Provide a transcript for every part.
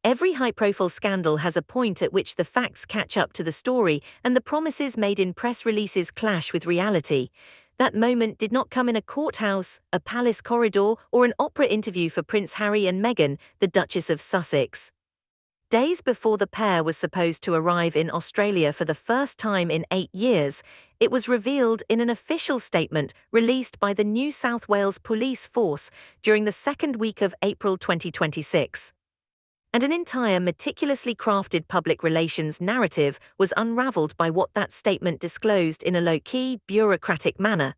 Every high-profile scandal has a point at which the facts catch up to the story and the promises made in press releases clash with reality. That moment did not come in a courthouse, a palace corridor, or an opera interview for Prince Harry and Meghan, the Duchess of Sussex. Days before the pair was supposed to arrive in Australia for the first time in 8 years, it was revealed in an official statement released by the New South Wales Police Force during the second week of April 2026. And an entire meticulously crafted public relations narrative was unravelled by what that statement disclosed in a low-key, bureaucratic manner.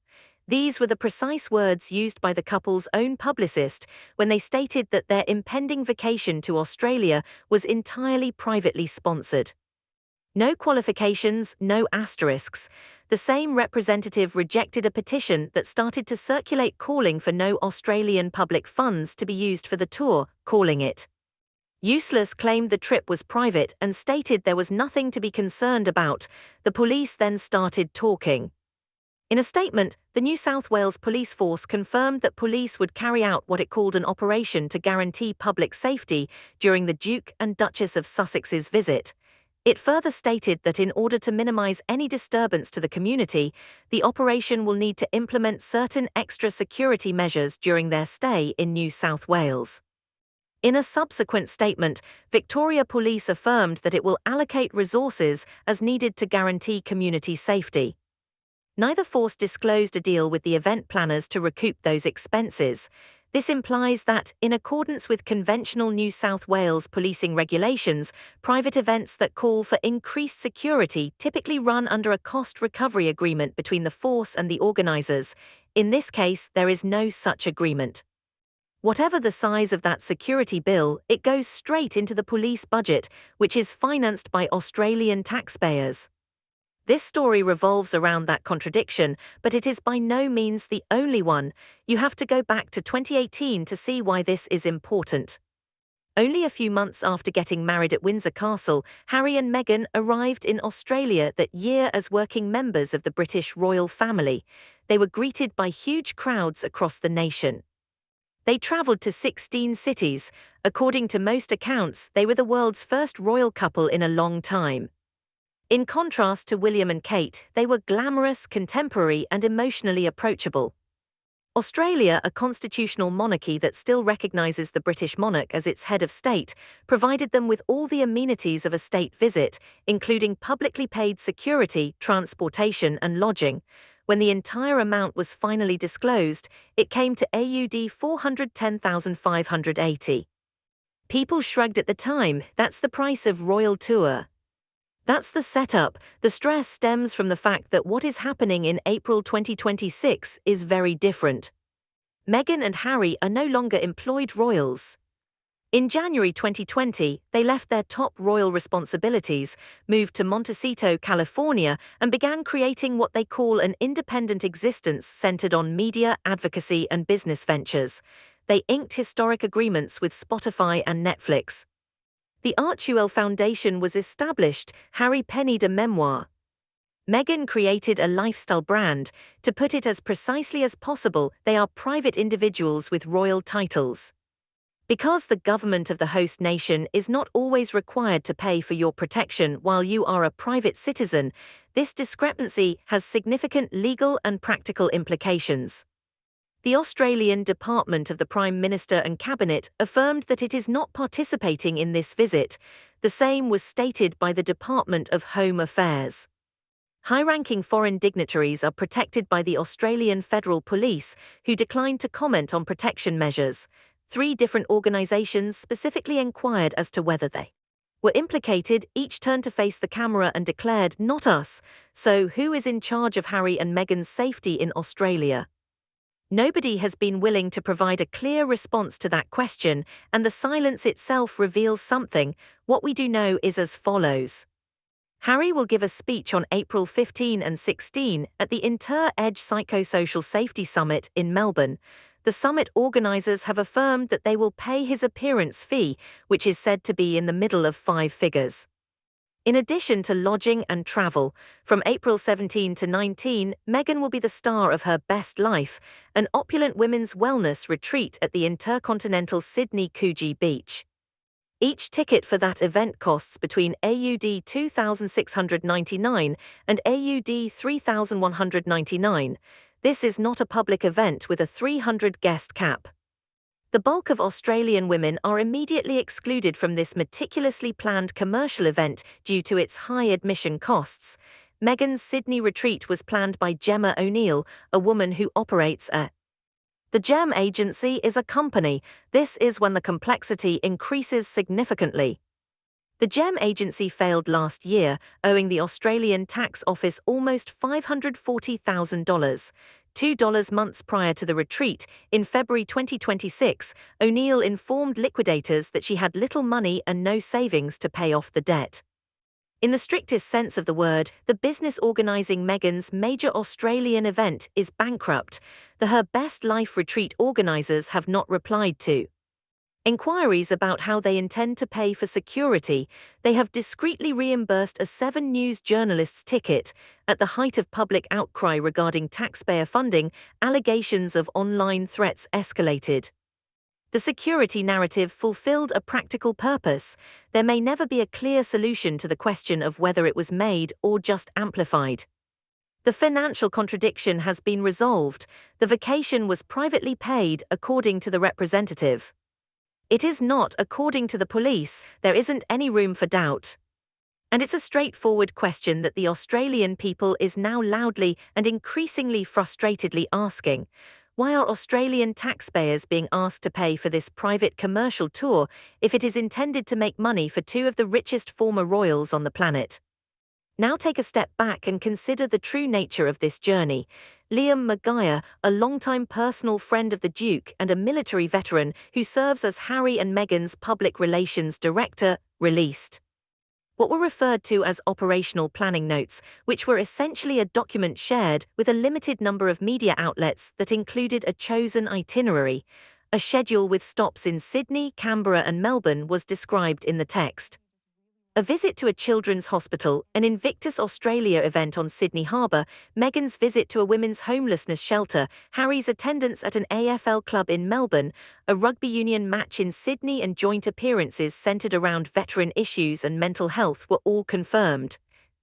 These were the precise words used by the couple's own publicist when they stated that their impending vacation to Australia was entirely privately sponsored. No qualifications, no asterisks. The same representative rejected a petition that started to circulate calling for no Australian public funds to be used for the tour, calling it useless, claimed the trip was private and stated there was nothing to be concerned about. The police then started talking. In a statement, the New South Wales Police Force confirmed that police would carry out what it called an operation to guarantee public safety during the Duke and Duchess of Sussex's visit. It further stated that in order to minimise any disturbance to the community, the operation will need to implement certain extra security measures during their stay in New South Wales. In a subsequent statement, Victoria Police affirmed that it will allocate resources as needed to guarantee community safety. Neither force disclosed a deal with the event planners to recoup those expenses. This implies that, in accordance with conventional New South Wales policing regulations, private events that call for increased security typically run under a cost recovery agreement between the force and the organisers. In this case, there is no such agreement. Whatever the size of that security bill, it goes straight into the police budget, which is financed by Australian taxpayers. This story revolves around that contradiction, but it is by no means the only one. You have to go back to 2018 to see why this is important. Only a few months after getting married at Windsor Castle, Harry and Meghan arrived in Australia that year as working members of the British royal family. They were greeted by huge crowds across the nation. They travelled to 16 cities. According to most accounts, they were the world's first royal couple in a long time. In contrast to William and Kate, they were glamorous, contemporary, and emotionally approachable. Australia, a constitutional monarchy that still recognises the British monarch as its head of state, provided them with all the amenities of a state visit, including publicly paid security, transportation, and lodging. When the entire amount was finally disclosed, it came to AUD 410,580. People shrugged at the time. That's the price of royal tour. That's the setup. The stress stems from the fact that what is happening in April 2026 is very different. Meghan and Harry are no longer employed royals. In January 2020, they left their top royal responsibilities, moved to Montecito, California, and began creating what they call an independent existence centered on media, advocacy, and business ventures. They inked historic agreements with Spotify and Netflix. The Archuel Foundation was established. Harry penned a memoir. Meghan created a lifestyle brand. To put it as precisely as possible, they are private individuals with royal titles. Because the government of the host nation is not always required to pay for your protection while you are a private citizen, this discrepancy has significant legal and practical implications. The Australian Department of the Prime Minister and Cabinet affirmed that it is not participating in this visit. The same was stated by the Department of Home Affairs. High-ranking foreign dignitaries are protected by the Australian Federal Police, who declined to comment on protection measures. 3 different organisations specifically inquired as to whether they were implicated. Each turned to face the camera and declared, "Not us." So who is in charge of Harry and Meghan's safety in Australia? Nobody has been willing to provide a clear response to that question, and the silence itself reveals something. What we do know is as follows. Harry will give a speech on April 15 and 16 at the Inter-Edge Psychosocial Safety Summit in Melbourne. The summit organisers have affirmed that they will pay his appearance fee, which is said to be in the middle of 5 figures. In addition to lodging and travel, from April 17 to 19, Meghan will be the star of her Best Life, an opulent women's wellness retreat at the Intercontinental Sydney Coogee Beach. Each ticket for that event costs between AUD 2,699 and AUD 3,199. This is not a public event with a 300-guest cap. The bulk of Australian women are immediately excluded from this meticulously planned commercial event due to its high admission costs. Meghan's Sydney retreat was planned by Gemma O'Neill, a woman who operates a The GEM agency is a company. This is when the complexity increases significantly. The GEM agency failed last year, owing the Australian Tax Office almost $540,000. $2 months prior to the retreat, in February 2026, O'Neill informed liquidators that she had little money and no savings to pay off the debt. In the strictest sense of the word, the business organising Meghan's major Australian event is bankrupt. The Her Best Life retreat organisers have not replied to inquiries about how they intend to pay for security. They have discreetly reimbursed a 7 News journalist's ticket. At the height of public outcry regarding taxpayer funding, allegations of online threats escalated. The security narrative fulfilled a practical purpose. There may never be a clear solution to the question of whether it was made or just amplified. The financial contradiction has been resolved. The vacation was privately paid, according to the representative. It is not, according to the police. There isn't any room for doubt. And it's a straightforward question that the Australian people is now loudly and increasingly frustratedly asking. Why are Australian taxpayers being asked to pay for this private commercial tour if it is intended to make money for 2 of the richest former royals on the planet? Now take a step back and consider the true nature of this journey. Liam Maguire, a longtime personal friend of the Duke and a military veteran who serves as Harry and Meghan's public relations director, released what were referred to as operational planning notes, which were essentially a document shared with a limited number of media outlets that included a chosen itinerary. A schedule with stops in Sydney, Canberra and Melbourne was described in the text. A visit to a children's hospital, an Invictus Australia event on Sydney Harbour, Meghan's visit to a women's homelessness shelter, Harry's attendance at an AFL club in Melbourne, a rugby union match in Sydney and joint appearances centred around veteran issues and mental health were all confirmed.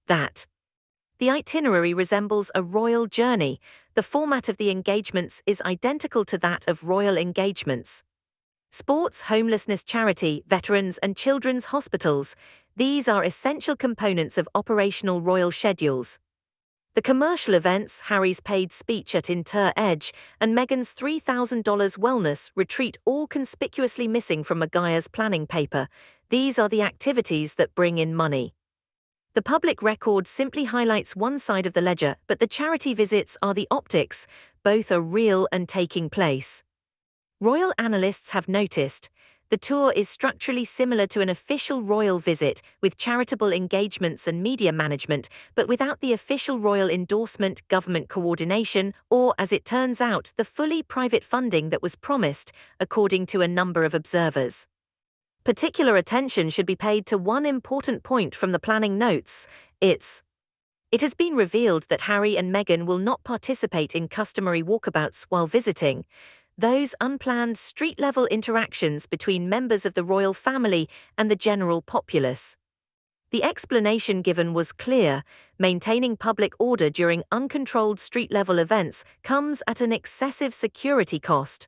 That the itinerary resembles a royal journey. The format of the engagements is identical to that of royal engagements. Sports, homelessness charity, veterans and children's hospitals. These are essential components of operational royal schedules. The commercial events, Harry's paid speech at Inter Edge, and Meghan's $3,000 wellness retreat, all conspicuously missing from Maguire's planning paper. These are the activities that bring in money. The public record simply highlights one side of the ledger, but the charity visits are the optics. Both are real and taking place. Royal analysts have noticed the tour is structurally similar to an official royal visit, with charitable engagements and media management, but without the official royal endorsement, government coordination, or, as it turns out, the fully private funding that was promised, according to a number of observers. Particular attention should be paid to one important point from the planning notes. It has been revealed that Harry and Meghan will not participate in customary walkabouts while visiting. Those unplanned street-level interactions between members of the royal family and the general populace. The explanation given was clear: maintaining public order during uncontrolled street-level events comes at an excessive security cost.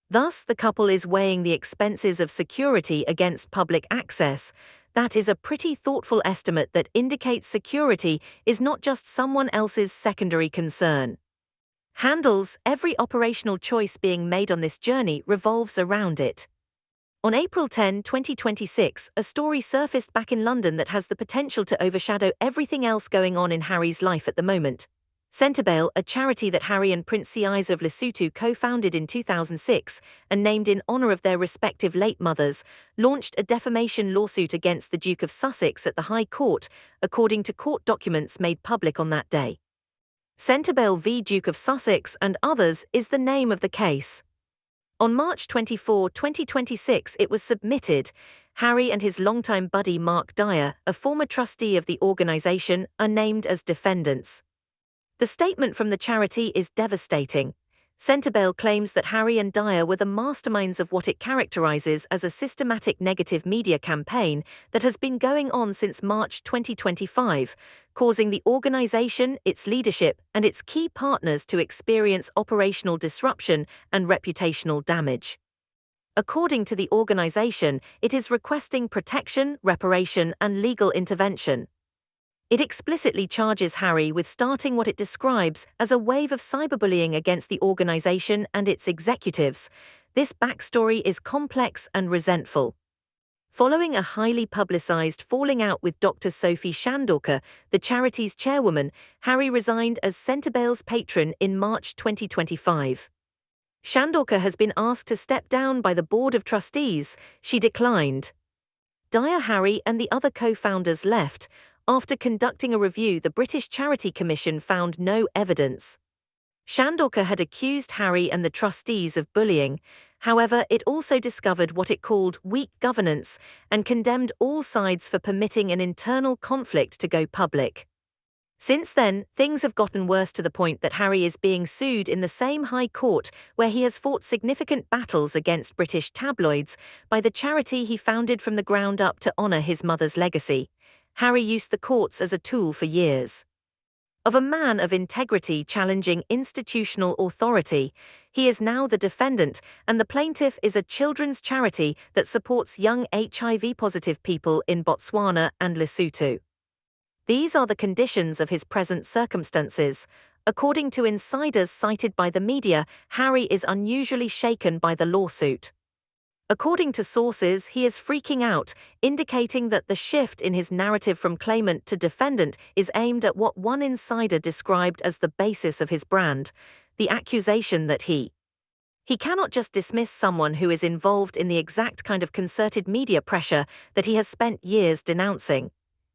Thus, the couple is weighing the expenses of security against public access. That is a pretty thoughtful estimate that indicates security is not just someone else's secondary concern. Handles, every operational choice being made on this journey revolves around it. On April 10, 2026, a story surfaced back in London that has the potential to overshadow everything else going on in Harry's life at the moment. Centrebale, a charity that Harry and Prince Seize of Lesotho co-founded in 2006 and named in honour of their respective late mothers, launched a defamation lawsuit against the Duke of Sussex at the High Court, according to court documents made public on that day. Centrebale v. Duke of Sussex and others is the name of the case. On March 24, 2026, it was submitted. Harry and his longtime buddy Mark Dyer, a former trustee of the organisation, are named as defendants. The statement from the charity is devastating. Centerville claims that Harry and Dyer were the masterminds of what it characterizes as a systematic negative media campaign that has been going on since March 2025, causing the organization, its leadership, and its key partners to experience operational disruption and reputational damage. According to the organization, it is requesting protection, reparation, and legal intervention. It explicitly charges Harry with starting what it describes as a wave of cyberbullying against the organization and its executives. This backstory is complex and resentful. Following a highly publicized falling out with Dr. Sophie Shandorker, the charity's chairwoman, Harry resigned as Centerville's patron in March 2025. Shandorker has been asked to step down by the Board of Trustees. She declined. Dyer, Harry, and the other co-founders left. After conducting a review, the British Charity Commission found no evidence. Shandorker had accused Harry and the trustees of bullying. However, it also discovered what it called weak governance and condemned all sides for permitting an internal conflict to go public. Since then, things have gotten worse to the point that Harry is being sued in the same High Court where he has fought significant battles against British tabloids by the charity he founded from the ground up to honour his mother's legacy. Harry used the courts as a tool for years. Of a man of integrity challenging institutional authority, he is now the defendant, and the plaintiff is a children's charity that supports young HIV-positive people in Botswana and Lesotho. These are the conditions of his present circumstances. According to insiders cited by the media, Harry is unusually shaken by the lawsuit. According to sources, he is freaking out, indicating that the shift in his narrative from claimant to defendant is aimed at what one insider described as the basis of his brand, the accusation that he cannot just dismiss someone who is involved in the exact kind of concerted media pressure that he has spent years denouncing.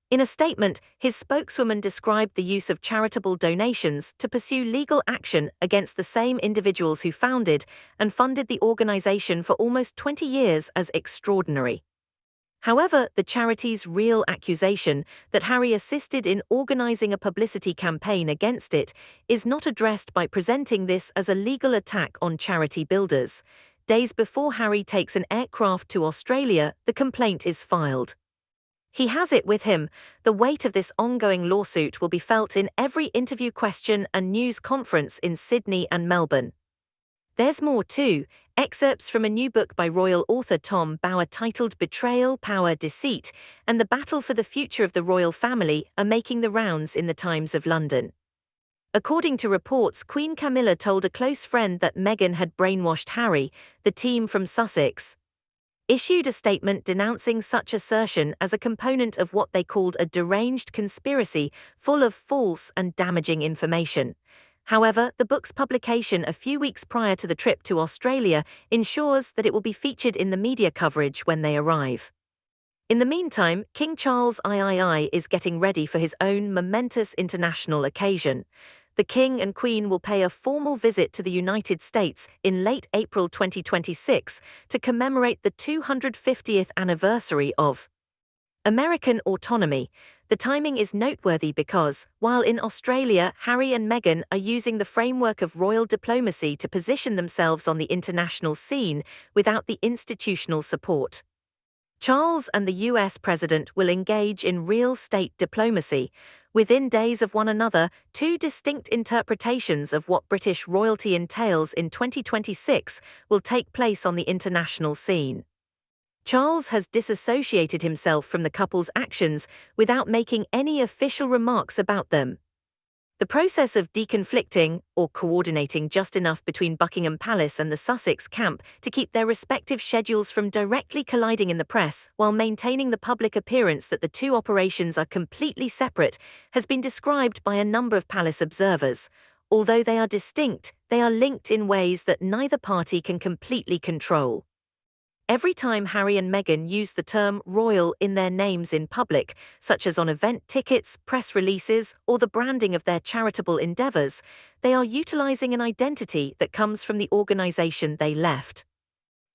In a statement, his spokeswoman described the use of charitable donations to pursue legal action against the same individuals who founded and funded the organization for almost 20 years as extraordinary. However, the charity's real accusation that Harry assisted in organizing a publicity campaign against it is not addressed by presenting this as a legal attack on charity builders. Days before Harry takes an aircraft to Australia, the complaint is filed. He has it with him. The weight of this ongoing lawsuit will be felt in every interview question and news conference in Sydney and Melbourne. There's more too. Excerpts from a new book by royal author Tom Bower titled Betrayal, Power, Deceit, and the Battle for the Future of the Royal Family are making the rounds in the Times of London. According to reports, Queen Camilla told a close friend that Meghan had brainwashed Harry. The team from Sussex issued a statement denouncing such assertion as a component of what they called a deranged conspiracy full of false and damaging information. However, the book's publication a few weeks prior to the trip to Australia ensures that it will be featured in the media coverage when they arrive. In the meantime, King Charles III is getting ready for his own momentous international occasion. The King and Queen will pay a formal visit to the United States in late April 2026 to commemorate the 250th anniversary of American autonomy. The timing is noteworthy because, while in Australia, Harry and Meghan are using the framework of royal diplomacy to position themselves on the international scene without the institutional support, Charles and the US president will engage in real state diplomacy. Within days of one another, two distinct interpretations of what British royalty entails in 2026 will take place on the international scene. Charles has disassociated himself from the couple's actions without making any official remarks about them. The process of deconflicting, or coordinating just enough between Buckingham Palace and the Sussex camp to keep their respective schedules from directly colliding in the press while maintaining the public appearance that the two operations are completely separate, has been described by a number of palace observers. Although they are distinct, they are linked in ways that neither party can completely control. Every time Harry and Meghan use the term royal in their names in public, such as on event tickets, press releases, or the branding of their charitable endeavors, they are utilizing an identity that comes from the organization they left.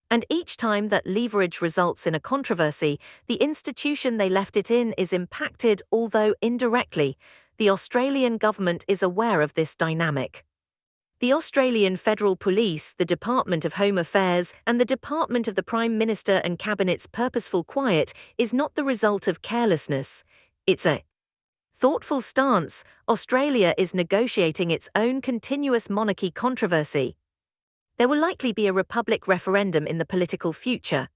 And each time that leverage results in a controversy, the institution they left it in is impacted, although indirectly. The Australian government is aware of this dynamic. The Australian Federal Police, the Department of Home Affairs, and the Department of the Prime Minister and Cabinet's purposeful quiet is not the result of carelessness. It's a thoughtful stance. Australia is negotiating its own continuous monarchy controversy. There will likely be a republic referendum in the political future.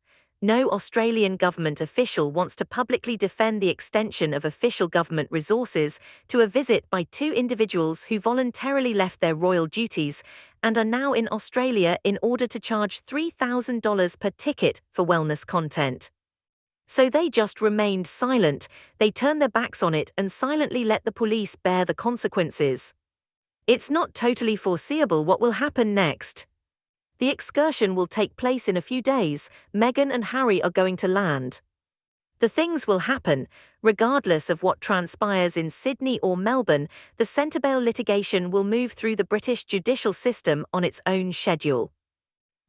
No Australian government official wants to publicly defend the extension of official government resources to a visit by two individuals who voluntarily left their royal duties and are now in Australia in order to charge $3,000 per ticket for wellness content. So they just remained silent. They turned their backs on it and silently let the police bear the consequences. It's not totally foreseeable what will happen next. The excursion will take place in a few days. Meghan and Harry are going to land. The things will happen. Regardless of what transpires in Sydney or Melbourne, the Centrebale litigation will move through the British judicial system on its own schedule.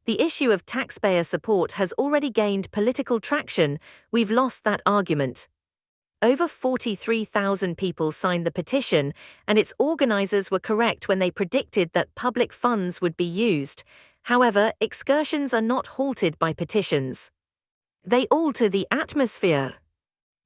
The issue of taxpayer support has already gained political traction. We've lost that argument. Over 43,000 people signed the petition, and its organisers were correct when they predicted that public funds would be used. However, excursions are not halted by petitions. They alter the atmosphere.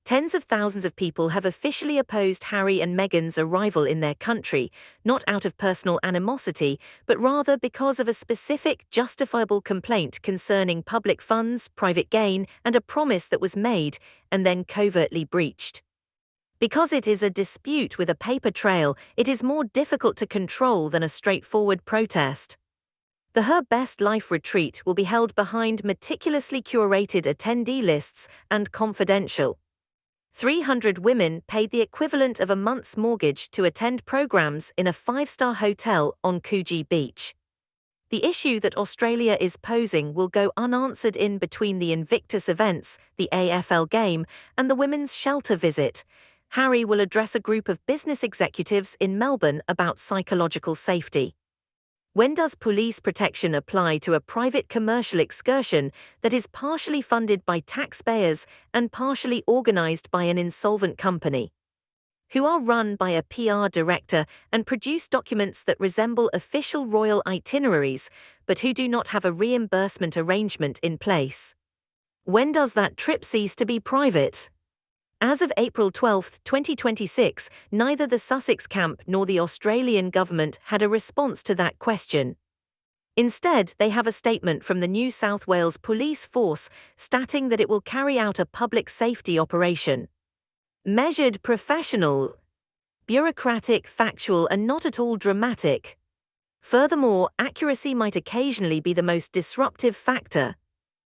Tens of thousands of people have officially opposed Harry and Meghan's arrival in their country, not out of personal animosity, but rather because of a specific, justifiable complaint concerning public funds, private gain, and a promise that was made and then covertly breached. Because it is a dispute with a paper trail, it is more difficult to control than a straightforward protest. The Her Best Life retreat will be held behind meticulously curated attendee lists and confidential. 300 women paid the equivalent of a month's mortgage to attend programs in a 5-star hotel on Coogee Beach. The issue that Australia is posing will go unanswered in between the Invictus events, the AFL game, and the women's shelter visit. Harry will address a group of business executives in Melbourne about psychological safety. When does police protection apply to a private commercial excursion that is partially funded by taxpayers and partially organised by an insolvent company, who are run by a PR director and produce documents that resemble official royal itineraries, but who do not have a reimbursement arrangement in place? When does that trip cease to be private? As of April 12, 2026, neither the Sussex camp nor the Australian government had a response to that question. Instead, they have a statement from the New South Wales Police Force stating that it will carry out a public safety operation. Measured, professional, bureaucratic, factual, and not at all dramatic. Furthermore, accuracy might occasionally be the most disruptive factor.